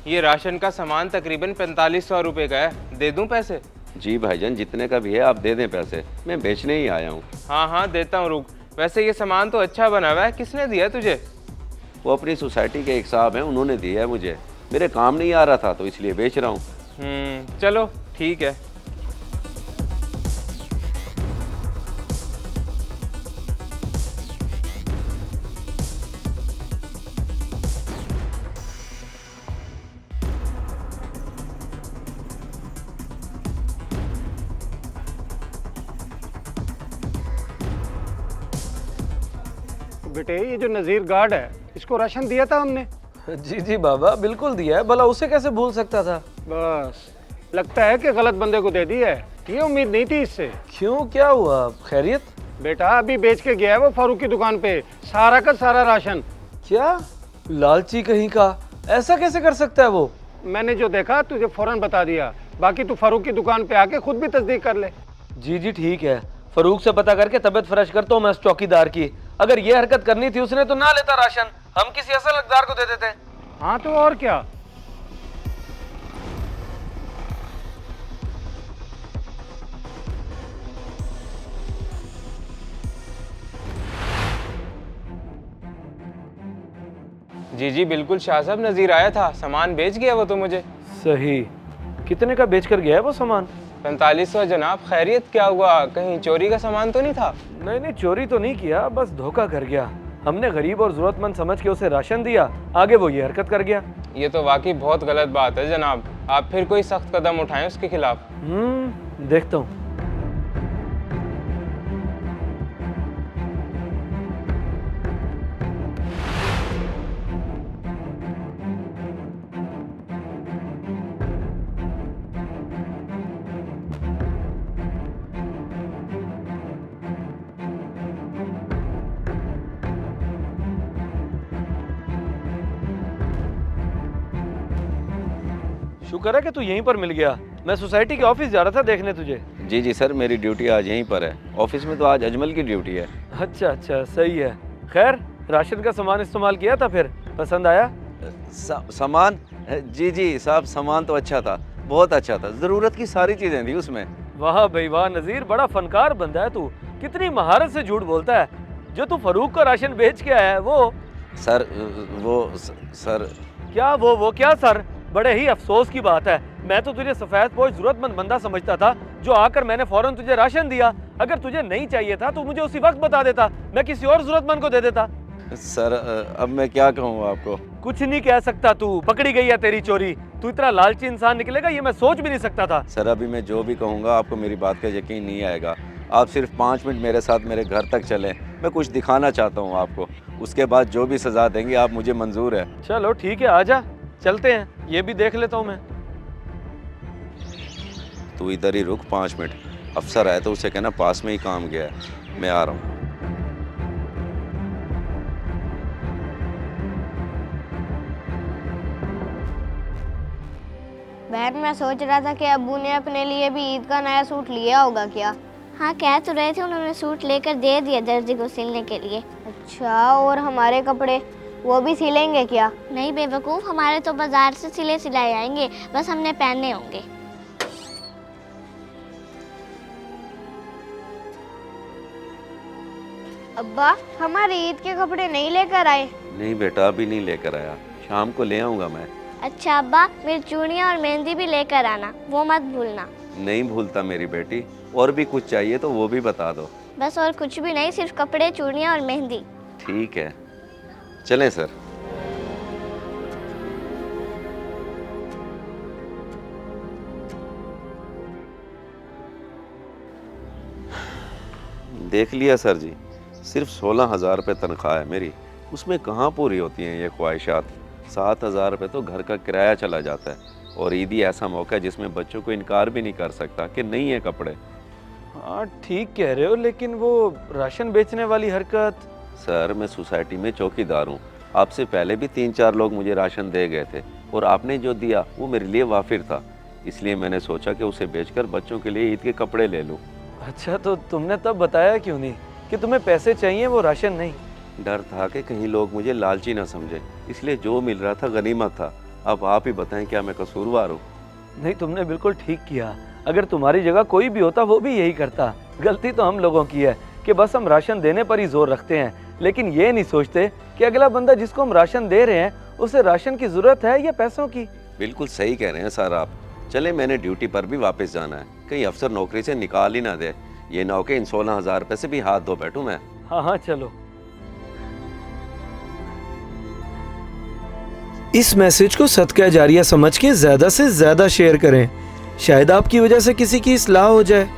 ये राशन का सामान तकरीबन 4500 रुपये का है, दे दूं पैसे? जी भाईजान, जितने का भी है आप दे दें पैसे, मैं बेचने ही आया हूँ। हाँ हाँ देता हूँ, रुक। वैसे ये सामान तो अच्छा बना हुआ है, किसने दिया तुझे? वो अपनी सोसाइटी के एक साहब हैं, उन्होंने दिया है मुझे। मेरे काम नहीं आ रहा था तो इसलिए बेच रहा हूँ। चलो ठीक है। बेटे ये जो नज़ीर गार्ड है, इसको राशन दिया था हमने। जी जी बाबा, बिल्कुल दिया है, भला उसे कैसे भूल सकता था। बस लगता है कि गलत बंदे को दे दिया है, ये उम्मीद नहीं थी इससे। क्यों, क्या हुआ? खैरियत? बेटा अभी बेच के गया है वो फारूक की दुकान पे सारा का सारा राशन। क्या लालची कहीं का, ऐसा कैसे कर सकता है वो? मैंने जो देखा तुझे फौरन बता दिया, बाकी तू फारूक की दुकान पे आके खुद भी तस्दीक कर ले। जी जी ठीक है, फरूक से पता करके तबीयत फ्रेश करता हूँ मैं उस चौकीदार की। अगर ये हरकत करनी थी उसने तो ना लेता राशन, हम किसी असल हकदार को दे देते। हाँ तो और क्या। जी जी बिल्कुल शाह साहब, नज़ीर आया था, सामान बेच गया वो तो मुझे। सही, कितने का बेच कर गया है वो सामान? 4500 जनाब। खैरियत क्या हुआ, कहीं चोरी का सामान तो नहीं था? नहीं नहीं, चोरी तो नहीं किया, बस धोखा कर गया। हमने गरीब और जरूरतमंद समझ के उसे राशन दिया, आगे वो ये हरकत कर गया। ये तो वाकई बहुत गलत बात है जनाब, आप फिर कोई सख्त कदम उठाएं उसके खिलाफ। देखता हूँ। शुक्र है कि तू यहीं पर मिल गया, मैं सोसाइटी के ऑफिस जा रहा था देखने तुझे। जी जी सर, मेरी ड्यूटी आज यहीं पर है। ऑफिस में तो आज अजमल की ड्यूटी है। अच्छा अच्छा, सही है। खैर, राशन का सामान इस्तेमाल किया था, फिर पसंद आया? सामान? जी जी साहब, सामान तो अच्छा था, बहुत अच्छा था, ज़रूरत की सारी चीज़ें थी उसमें। वाह भाई वाह नज़ीर, बड़ा फनकार बंदा है तू, कितनी महारत से झूठ बोलता है। जो तू फरूक का राशन बेच के आया है वो? सर वो सर क्या वो क्या सर? बड़े ही अफसोस की बात है, मैं तो तुझे सफेद पोश जरूरतमंद बंदा समझता था, जो आकर मैंने फौरन तुझे राशन दिया। अगर तुझे नहीं चाहिए था तो मुझे उसी वक्त बता देता, मैं किसी और जरूरतमंद को दे देता। सर अब मैं क्या कहूँ आपको? कुछ नहीं कह सकता तू, पकड़ी गई है तेरी चोरी। तू इतना लालची इंसान निकलेगा ये मैं सोच भी नहीं सकता था। सर अभी मैं जो भी कहूँगा आपको मेरी बात का यकीन नहीं आएगा। आप सिर्फ 5 मिनट मेरे साथ मेरे घर तक चलें, मैं कुछ दिखाना चाहता हूँ आपको। उसके बाद जो भी सज़ा देंगे आप, मुझे मंजूर है। चलो ठीक है, आजा चलते हैं, ये भी देख लेता हूँ मैं। तू इधर ही रुक 5 मिनट, अफसर आए तो उसे कहना पास में ही काम गया है, मैं आ रहा हूँ। बहन मैं सोच रहा था कि अब्बू ने अपने लिए भी ईद का नया सूट लिया होगा क्या? हाँ कह तो रहे थे, उन्होंने सूट लेकर दे दिया दर्जी को सिलने के लिए। अच्छा, और हमारे कपड़े वो भी सिलेंगे क्या? नहीं बेवकूफ़, हमारे तो बाजार से सिले सिलाए आएंगे, बस हमने पहनने होंगे। अब्बा हमारे ईद के कपड़े नहीं लेकर आए? नहीं बेटा, अभी नहीं लेकर आया, शाम को ले आऊँगा मैं। अच्छा अब्बा, मेरी चूड़ियाँ और मेहंदी भी लेकर आना, वो मत भूलना। नहीं भूलता मेरी बेटी, और भी कुछ चाहिए तो वो भी बता दो। बस और कुछ भी नहीं, सिर्फ कपड़े, चूड़ियाँ और मेहंदी। ठीक है, चलें सर। देख लिया सर जी, सिर्फ 16,000 रुपये तनख्वाह है मेरी, उसमें कहाँ पूरी होती हैं ये ख्वाहिशात। 7,000 रुपये तो घर का किराया चला जाता है, और ईदी ऐसा मौका है जिसमें बच्चों को इनकार भी नहीं कर सकता कि नहीं है कपड़े। हाँ ठीक कह रहे हो, लेकिन वो राशन बेचने वाली हरकत। सर मैं सोसाइटी में चौकीदार हूँ, आपसे पहले भी 3-4 लोग मुझे राशन दे गए थे, और आपने जो दिया वो मेरे लिए वाफिर था, इसलिए मैंने सोचा कि उसे बेचकर बच्चों के लिए ईद के कपड़े ले लूँ। अच्छा, तो तुमने तब बताया क्यों नहीं कि तुम्हें पैसे चाहिए, वो राशन नहीं? डर था कि कहीं लोग मुझे लालची ना समझे, इसलिए जो मिल रहा था गनीमत था, अब आप ही बताएं, क्या मैं कसूरवार हूँ? नहीं, तुमने बिल्कुल ठीक किया। अगर तुम्हारी जगह कोई भी होता वो भी यही करता। गलती तो हम लोगों की है कि बस हम राशन देने पर ही जोर रखते हैं, लेकिन ये नहीं सोचते कि अगला बंदा जिसको हम राशन दे रहे हैं उसे राशन की ज़रूरत है या पैसों की। बिल्कुल सही कह रहे हैं सर आप। चले, मैंने ड्यूटी पर भी वापस जाना है, कहीं अफसर नौकरी से निकाल ही ना दे। ये ना हो कि इन 16,000 रुपये से भी हाथ धो बैठूं मैं। हाँ हाँ चलो। इस मैसेज को सदका जारिया समझ के ज़्यादा से ज़्यादा शेयर करें, शायद आपकी वजह से किसी की इस्लाह हो जाए।